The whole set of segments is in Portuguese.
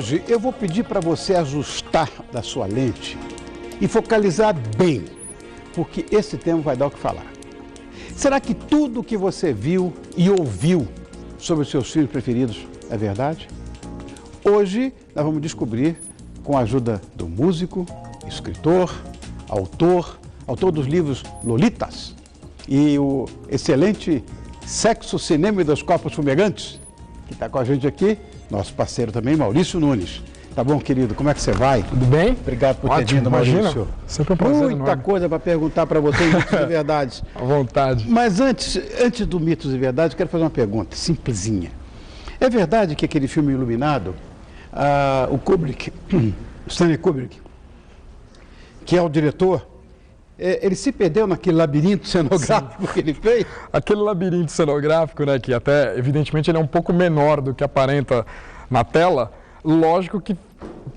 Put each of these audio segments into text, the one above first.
Hoje eu vou pedir para você ajustar da sua lente e focalizar bem, porque esse tema vai dar o que falar. Será que tudo o que você viu e ouviu sobre os seus filmes preferidos é verdade? Hoje nós vamos descobrir, com a ajuda do músico, escritor, autor dos livros Lolitas e o excelente Sexo, Cinema e dos Corpos Fumegantes, que está com a gente aqui, nosso parceiro também, Maurício Nunes. Tá bom, querido? Como é que você vai? Tudo bem? Obrigado por ter vindo, Maurício. Sempre um prazer. Muita coisa para perguntar para você, Mitos e Verdades. À vontade. Mas antes do Mitos e Verdades, eu quero fazer uma pergunta simplesinha. É verdade que aquele filme Iluminado, o Kubrick, Stanley Kubrick, que é o diretor, ele se perdeu naquele labirinto cenográfico que ele fez? Aquele labirinto cenográfico, né, que até, evidentemente, ele é um pouco menor do que aparenta na tela, lógico que,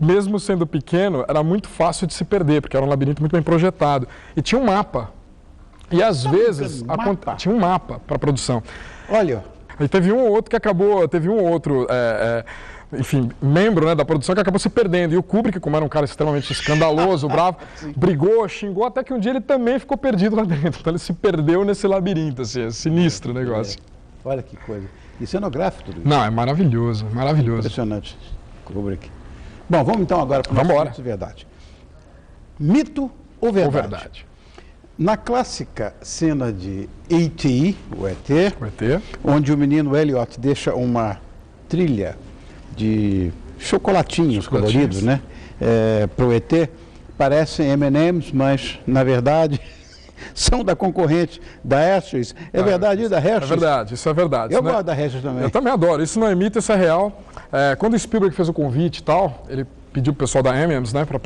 mesmo sendo pequeno, era muito fácil de se perder, porque era um labirinto muito bem projetado. E tinha um mapa. E, às vezes, tinha um mapa para a produção. Olha. E teve um ou outro que acabou, enfim, membro, né, da produção que acabou se perdendo. E o Kubrick, como era um cara extremamente escandaloso, bravo, brigou, xingou, até que um dia ele também ficou perdido lá dentro. Então ele se perdeu nesse labirinto, assim, é sinistro o negócio. Olha que coisa. E cenográfico tudo isso? Não, é maravilhoso, maravilhoso. Impressionante, Kubrick. Bom, vamos então agora para o nosso Mito e Verdade. Mito ou verdade? Ou verdade. Na clássica cena de E.T., o ET, onde o menino Elliot deixa uma trilha de chocolatinhos coloridos, né, para o ET, parecem M&M's, mas, na verdade, são da concorrente da Hershey's. É verdade isso da Hershey's? É verdade, isso é verdade. Eu gosto da Hershey's também. Eu também adoro. Isso não é mito, isso é real. Quando o Spielberg fez o convite e tal, ele pediu para o pessoal da M&M's, né, para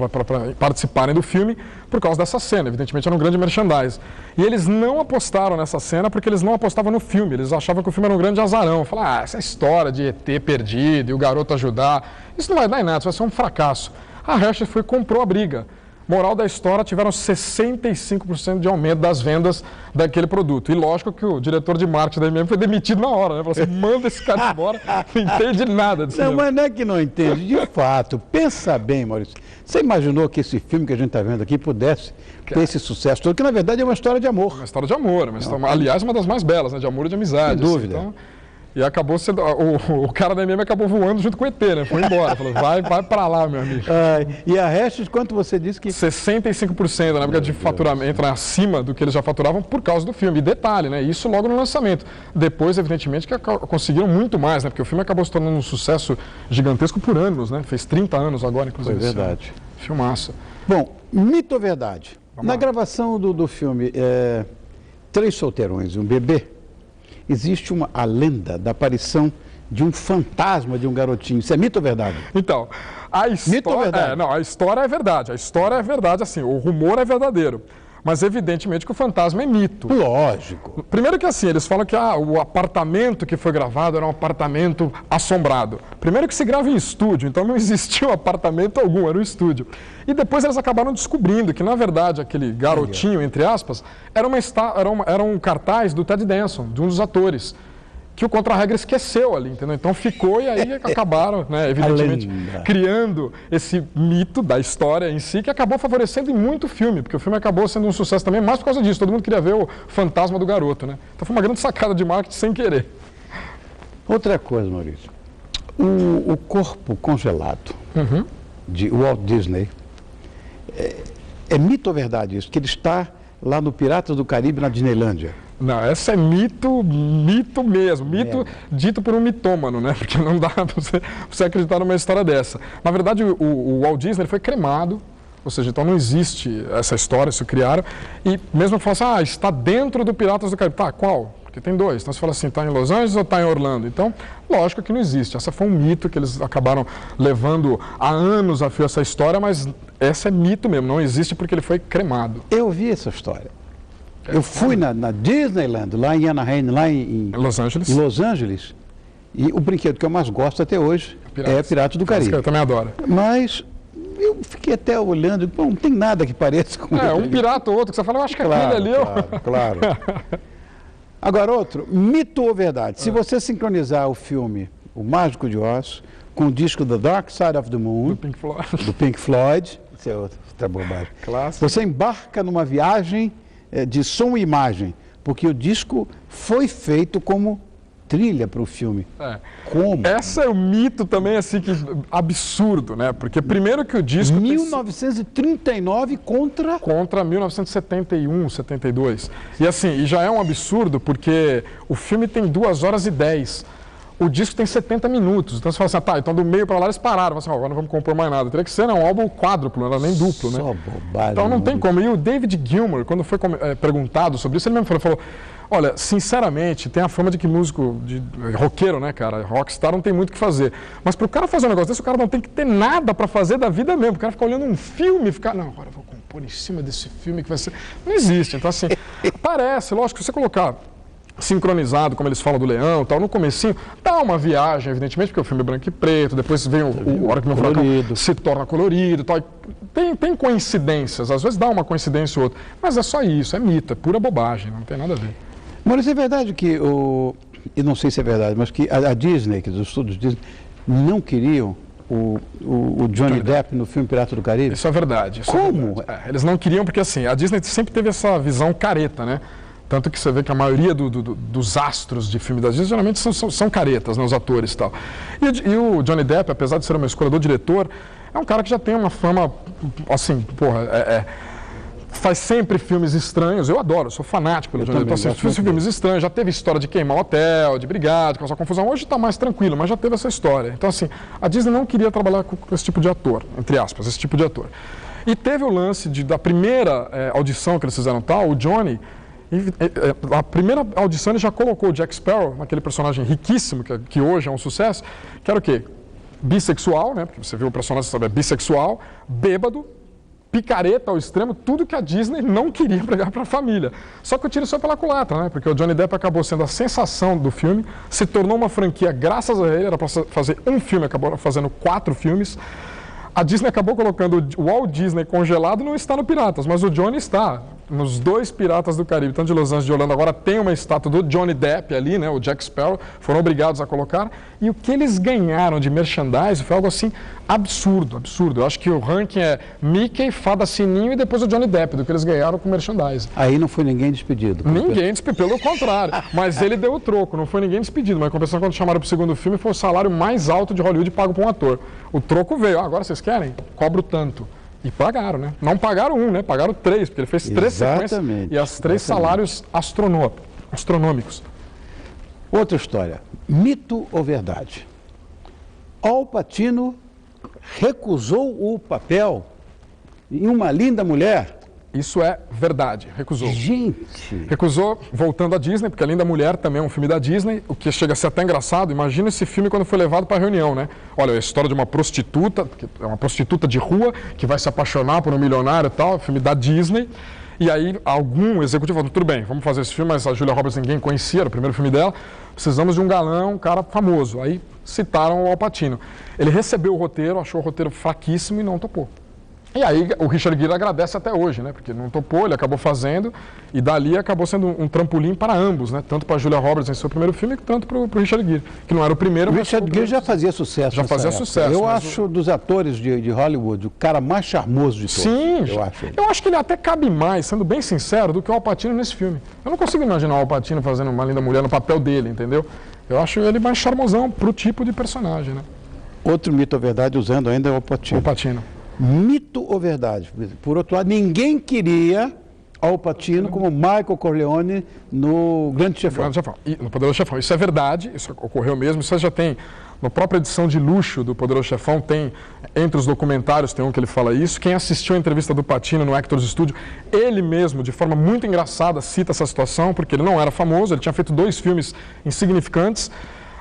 participarem do filme por causa dessa cena. Evidentemente era um grande merchandise. E eles não apostaram nessa cena porque eles não apostavam no filme. Eles achavam que o filme era um grande azarão. Falaram, essa história de ET perdido e o garoto ajudar, isso não vai dar em nada, isso vai ser um fracasso. A Hershey foi e comprou a briga. Moral da história, tiveram 65% de aumento das vendas daquele produto. E lógico que o diretor de marketing da M&M foi demitido na hora, né? Falou assim, manda esse cara embora, não entende nada disso. Não, mas não é que não entende, de fato. Pensa bem, Maurício. Você imaginou que esse filme que a gente está vendo aqui pudesse ter esse sucesso todo? Que na verdade é uma história de amor. Uma história de amor, aliás, uma das mais belas, né? De amor e de amizade. Sem dúvida. Assim, então, e acabou sendo. O cara da M&M acabou voando junto com o ET, né? Foi embora. Falou, vai pra lá, meu amigo. E a Hershey's, quanto você disse que. 65% na época de faturamento, acima do que eles já faturavam por causa do filme. E detalhe, né? Isso logo no lançamento. Depois, evidentemente, que conseguiram muito mais, né? Porque o filme acabou se tornando um sucesso gigantesco por anos, né? Fez 30 anos agora, inclusive. Foi verdade. Filmaço. Bom, mito ou verdade? Na gravação do filme Três Solteirões e um Bebê, existe a lenda da aparição de um fantasma de um garotinho. Isso é mito ou verdade? Então, a história... Mito ou verdade? Não, a história é verdade. A história é verdade, assim, o rumor é verdadeiro. Mas, evidentemente, que o fantasma é mito. Lógico. Primeiro que, assim, eles falam que o apartamento que foi gravado era um apartamento assombrado. Primeiro que se grava em estúdio, então não existiu apartamento algum, era um estúdio. E depois eles acabaram descobrindo que, na verdade, aquele garotinho, entre aspas, era um cartaz do Ted Danson, de um dos atores, que o Contra-Regra esqueceu ali, entendeu? Então ficou e aí acabaram, né, evidentemente, criando esse mito da história em si, que acabou favorecendo em muito filme, porque o filme acabou sendo um sucesso também, mais por causa disso, todo mundo queria ver o fantasma do garoto, né? Então foi uma grande sacada de marketing sem querer. Outra coisa, Maurício, o corpo congelado de Walt Disney, é mito ou verdade isso? Que ele está lá no Piratas do Caribe, na Disneylândia? Não, essa é mito mesmo, mito dito por um mitômano, né? Porque não dá para você acreditar numa história dessa. Na verdade, o Walt Disney foi cremado, ou seja, então não existe essa história, isso criaram, e mesmo que fala assim, está dentro do Piratas do Caribe. Tá, qual? Porque tem dois. Então você fala assim, está em Los Angeles ou está em Orlando? Então, lógico que não existe. Essa foi um mito que eles acabaram levando há anos a fio essa história, mas essa é mito mesmo, não existe porque ele foi cremado. Eu vi essa história. Eu fui na Disneyland, lá em Anaheim, lá em Los Angeles. Los Angeles, e o brinquedo que eu mais gosto até hoje é Piratas do Caribe. Eu também adoro. Mas eu fiquei até olhando, bom, não tem nada que pareça com ele. Um pirata ou outro, que você fala, eu acho que aquele ali... Claro. Agora outro, mito ou verdade? Se você sincronizar o filme O Mágico de Oz, com o disco The Dark Side of the Moon, do Pink Floyd. Isso é outra bobagem. Clássico. Você embarca numa viagem de som e imagem, porque o disco foi feito como trilha para o filme. Como? Esse é o mito também, assim, que absurdo, né? Porque primeiro que o disco... 1939 Contra 1971, 72. E assim, e já é um absurdo porque o filme tem 2 horas e 10. O disco tem 70 minutos. Então você fala assim, tá, então do meio para lá eles pararam. Você fala, agora não vamos compor mais nada. Teria que ser um álbum quádruplo, não era nem duplo, né? Só bobagem. Então não tem como. E o David Gilmour, quando foi perguntado sobre isso, ele mesmo falou, olha, sinceramente, tem a fama de que músico, de roqueiro, né, cara? Rockstar não tem muito o que fazer. Mas para o cara fazer um negócio desse, o cara não tem que ter nada para fazer da vida mesmo. O cara fica olhando um filme e ficar, não, agora eu vou compor em cima desse filme que vai ser... Não existe. Então assim, parece, lógico, que você colocar sincronizado, como eles falam do Leão, tal, no comecinho, dá uma viagem, evidentemente, porque o filme é branco e preto, depois vem o Hora que Meu Furacão se torna colorido, tal. Tem coincidências, às vezes dá uma coincidência ou outra, mas é só isso, é mito, é pura bobagem, não tem nada a ver. Maurício, é verdade que, e não sei se é verdade, mas que a Disney, que os estúdios Disney, não queriam o Johnny Depp no filme Pirata do Caribe? Isso é verdade. Como? Eles não queriam porque, assim, a Disney sempre teve essa visão careta, né? Tanto que você vê que a maioria dos astros de filme da Disney geralmente são caretas, né, os atores e tal. E o Johnny Depp, apesar de ser uma escolha do diretor, é um cara que já tem uma fama, assim, porra, faz sempre filmes estranhos. Eu adoro, sou fanático pelo Johnny Depp. Então, assim, filmes estranhos, já teve história de queimar o hotel, de brigar, de causar confusão. Hoje está mais tranquilo, mas já teve essa história. Então, assim, a Disney não queria trabalhar com esse tipo de ator, entre aspas, esse tipo de ator. E teve o lance da primeira audição que eles fizeram tal, o Johnny... A primeira audição ele já colocou o Jack Sparrow, aquele personagem riquíssimo, que hoje é um sucesso, que era o quê? Bissexual, né? Porque você viu o personagem, você sabe, é bissexual, bêbado, picareta ao extremo, tudo que a Disney não queria pregar para a família. Só que o tiro saiu pela culatra, né? Porque o Johnny Depp acabou sendo a sensação do filme, se tornou uma franquia graças a ele, era para fazer um filme, acabou fazendo 4 filmes. A Disney acabou colocando o Walt Disney congelado, não está no Piratas, mas o Johnny está nos 2 Piratas do Caribe, tanto de Los Angeles e de Orlando. Agora tem uma estátua do Johnny Depp ali, né, o Jack Sparrow, foram obrigados a colocar. E o que eles ganharam de merchandising foi algo assim absurdo, absurdo. Eu acho que o ranking é Mickey, Fada Sininho e depois o Johnny Depp, do que eles ganharam com merchandising. Aí não foi ninguém despedido. Ninguém despedido, pelo contrário. Mas ele deu o troco, não foi ninguém despedido. Mas a compensação, quando chamaram para o segundo filme, foi o salário mais alto de Hollywood pago para um ator. O troco veio, agora vocês querem? Cobro tanto. E pagaram, né? Não pagaram 1, né? Pagaram 3, porque ele fez 3 sequências e as 3 salários astronômicos. Outra história. Mito ou verdade? Al Pacino recusou o papel em Uma Linda Mulher. Isso é verdade, recusou. Gente! Recusou, voltando à Disney, porque A Linda Mulher também é um filme da Disney, o que chega a ser até engraçado. Imagina esse filme quando foi levado para a reunião, né? Olha, a história de uma prostituta, que é uma prostituta de rua, que vai se apaixonar por um milionário e tal, filme da Disney. E aí algum executivo falou, tudo bem, vamos fazer esse filme, mas a Julia Roberts ninguém conhecia, era o primeiro filme dela, precisamos de um galã, um cara famoso. Aí citaram o Al Pacino. Ele recebeu o roteiro, achou o roteiro fraquíssimo e não topou. E aí o Richard Gere agradece até hoje, né? Porque não topou, ele acabou fazendo e dali acabou sendo um trampolim para ambos, né? Tanto para a Julia Roberts em seu primeiro filme, quanto para o Richard Gere, que não era o primeiro. O Richard Gere já fazia sucesso. Já fazia sucesso. Eu acho dos atores de Hollywood o cara mais charmoso de todos. Sim, eu acho que ele até cabe mais, sendo bem sincero, do que o Al Pacino nesse filme. Eu não consigo imaginar o Al Pacino fazendo Uma Linda Mulher no papel dele, entendeu? Eu acho ele mais charmosão para o tipo de personagem, né? Outro mito ou verdade usando ainda é o Al Pacino. O Pacino. Mito ou verdade? Por outro lado, ninguém queria Al Pacino como Michael Corleone no Grande Chefão. No Poderoso Chefão. Isso é verdade, isso ocorreu mesmo. Isso já tem, na própria edição de luxo do Poderoso Chefão, tem, entre os documentários, tem um que ele fala isso. Quem assistiu a entrevista do Pacino no Actors Studio, ele mesmo, de forma muito engraçada, cita essa situação, porque ele não era famoso, ele tinha feito 2 filmes insignificantes.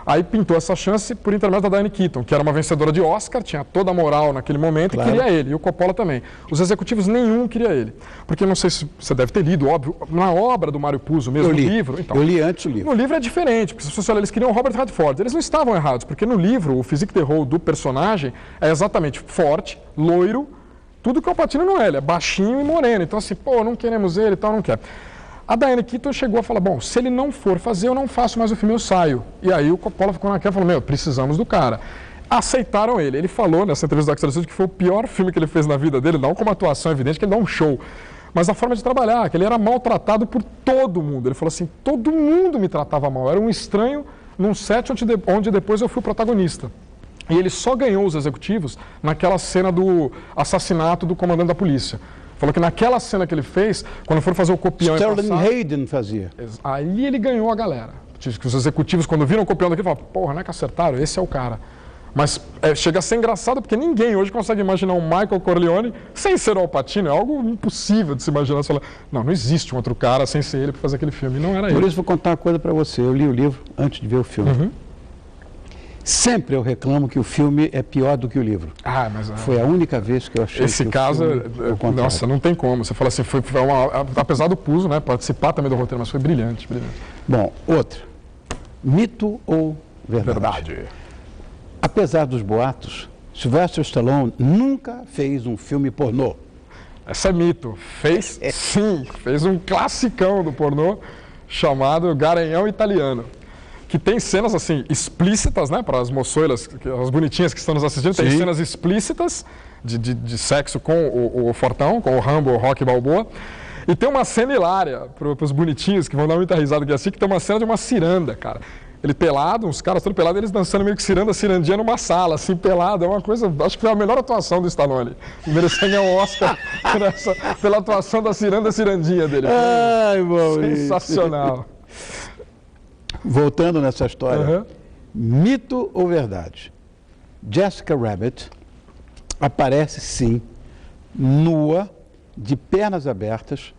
Aí pintou essa chance por intermédio da Diane Keaton, que era uma vencedora de Oscar, tinha toda a moral naquele momento, claro. E queria ele, e o Coppola também. Os executivos nenhum queria ele. Porque não sei se você deve ter lido, óbvio, na obra do Mário Puzo mesmo, no livro. Então, eu li antes o livro. No livro é diferente, porque se você olhar, eles queriam o Robert Redford. Eles não estavam errados, porque no livro, o physique de rôle do personagem é exatamente forte, loiro, tudo que o Al Pacino não é, ele é baixinho e moreno. Então assim, pô, não queremos ele e tal, não quer. A Diane Keaton chegou a falar, bom, se ele não for fazer, eu não faço mais o filme, eu saio. E aí o Coppola ficou naquela e falou, meu, precisamos do cara. Aceitaram ele. Ele falou nessa entrevista do Extra Studio que foi o pior filme que ele fez na vida dele, não como atuação evidente, que ele dá um show, mas a forma de trabalhar, que ele era maltratado por todo mundo. Ele falou assim, todo mundo me tratava mal, eu era um estranho num set onde depois eu fui o protagonista. E ele só ganhou os executivos naquela cena do assassinato do comandante da polícia. Falou que naquela cena que ele fez, quando for fazer o copião... Sterling Hayden fazia. Aí ele ganhou a galera. Os executivos, quando viram o copião daquele, falaram, porra, não é que acertaram? Esse é o cara. Mas chega a ser engraçado, porque ninguém hoje consegue imaginar um Michael Corleone sem ser o Al Pacino. É algo impossível de se imaginar. Você fala, não existe um outro cara sem ser ele para fazer aquele filme. Não era ele. Por isso vou contar uma coisa para você. Eu li o livro antes de ver o filme. Uhum. Sempre eu reclamo que o filme é pior do que o livro. Foi a única vez que eu achei esse que caso, o filme, nossa, não tem como. Você fala assim, apesar do puso, né, participar também do roteiro, mas foi brilhante, brilhante. Bom, outra. Mito ou verdade? Apesar dos boatos, Sylvester Stallone nunca fez um filme pornô. Essa é mito. Fez, sim, fez um classicão do pornô chamado Garanhão Italiano, que tem cenas assim explícitas, né, para as moçoilas, as bonitinhas que estão nos assistindo, tem cenas explícitas de sexo com o Fortão, com o Rambo, o Rocky Balboa. E tem uma cena hilária para os bonitinhos que vão dar muita risada aqui assim, que tem uma cena de uma ciranda, cara. Ele pelado, uns caras todos pelados, eles dançando meio que cirandinha numa sala, assim, pelado. É uma coisa, acho que foi a melhor atuação do Stallone. Mereceu ganhar um Oscar pela atuação da cirandinha dele. Ai, sensacional. Voltando nessa história, mito ou verdade? Jessica Rabbit aparece, sim, nua, de pernas abertas,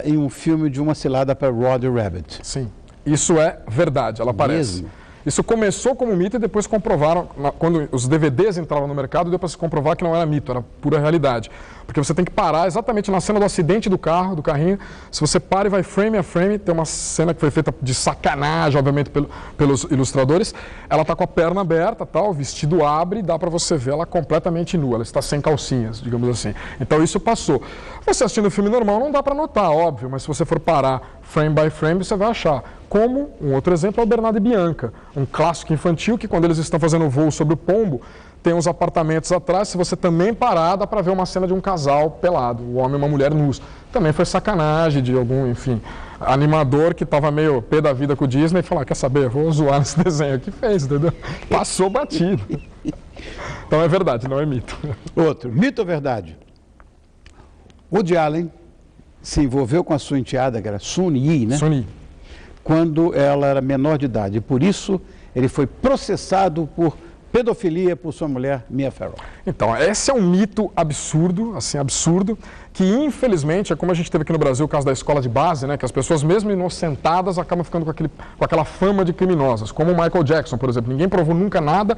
em um filme de uma cilada para Roger Rabbit. Sim. Isso é verdade, ela aparece. Mesmo? Isso começou como mito e depois comprovaram, quando os DVDs entraram no mercado, deu para se comprovar que não era mito, era pura realidade. Porque você tem que parar exatamente na cena do acidente do carrinho, se você para e vai frame a frame, tem uma cena que foi feita de sacanagem, obviamente, pelos ilustradores, ela está com a perna aberta, o vestido abre e dá para você ver ela completamente nua, ela está sem calcinhas, digamos assim. Então isso passou. Você assistindo o filme normal não dá para notar, óbvio, mas se você for parar frame by frame, você vai achar. Como um outro exemplo é o Bernardo e Bianca, um clássico infantil que quando eles estão fazendo voo sobre o pombo, tem uns apartamentos atrás, se você também parar, dá para ver uma cena de um casal pelado, um homem e uma mulher nus. Também foi sacanagem de algum, enfim, animador que estava meio pé da vida com o Disney e falou, quer saber, vou zoar nesse desenho aqui, fez, entendeu? Passou batido. Então é verdade, não é mito. Outro, mito ou verdade? Woody Allen se envolveu com a sua enteada, que era Sun Yi, né? Sun Yi. Quando ela era menor de idade. E por isso ele foi processado por pedofilia por sua mulher, Mia Farrow. Então, esse é um mito absurdo, assim, absurdo, que infelizmente é como a gente teve aqui no Brasil o caso da escola de base, né, que as pessoas mesmo inocentadas acabam ficando com aquela fama de criminosas, como o Michael Jackson, por exemplo. Ninguém provou nunca nada,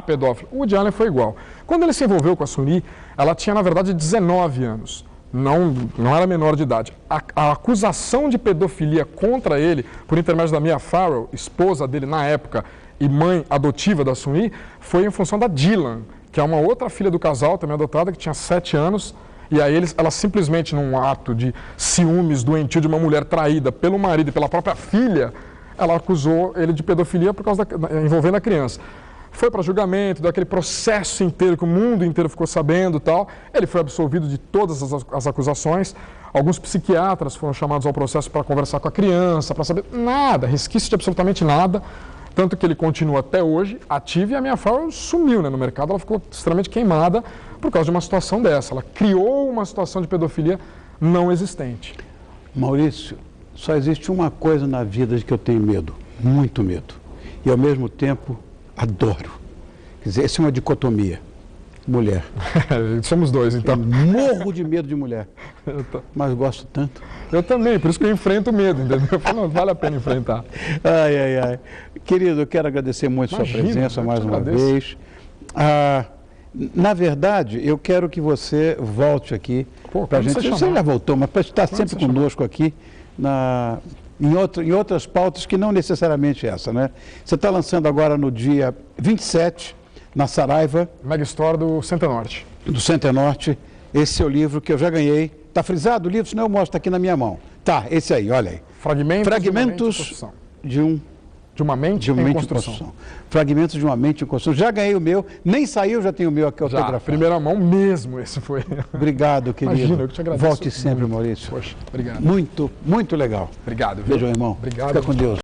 pedófilo. O Woody Allen foi igual. Quando ele se envolveu com a Sun Yi, ela tinha, na verdade, 19 anos. Não era menor de idade. A acusação de pedofilia contra ele, por intermédio da Mia Farrow, esposa dele na época e mãe adotiva da Sun Yi, foi em função da Dylan, que é uma outra filha do casal, também adotada, que tinha 7 anos. E aí ela simplesmente, num ato de ciúmes doentio de uma mulher traída pelo marido e pela própria filha, ela acusou ele de pedofilia por causa envolvendo a criança. Foi para julgamento, deu aquele processo inteiro que o mundo inteiro ficou sabendo e tal. Ele foi absolvido de todas as acusações. Alguns psiquiatras foram chamados ao processo para conversar com a criança, para saber nada, resquício de absolutamente nada. Tanto que ele continua até hoje ativo e a Mia Farrow sumiu, né, no mercado. Ela ficou extremamente queimada por causa de uma situação dessa. Ela criou uma situação de pedofilia não existente. Maurício, só existe uma coisa na vida de que eu tenho medo, muito medo. E ao mesmo tempo adoro. Quer dizer, essa é uma dicotomia. Mulher. Somos dois, então. Eu morro de medo de mulher, mas gosto tanto. Eu também, por isso que eu enfrento o medo, entendeu? Eu falo, não, vale a pena enfrentar. Ai. Querido, eu quero agradecer muito a sua presença mais uma vez. Na verdade, eu quero que você volte aqui para a gente. Você já voltou, mas para estar sempre conosco aqui em outras pautas que não necessariamente essa, né? Você está lançando agora no dia 27, na Saraiva. Mega Store do Centenorte. Do Centenorte, esse seu livro que eu já ganhei. Está frisado o livro? Senão eu mostro aqui na minha mão. Tá, esse aí, olha aí. Fragmentos de uma mente em construção. Fragmentos de uma mente em construção. Já ganhei o meu, nem saiu, já tenho o meu aqui autografado. Primeira mão mesmo, esse foi. Obrigado, querido. Imagina, eu que te agradeço. Volte sempre, muito. Maurício. Poxa, obrigado. Muito, muito legal. Obrigado. Viu? Beijo, irmão. Obrigado. Fica com Deus.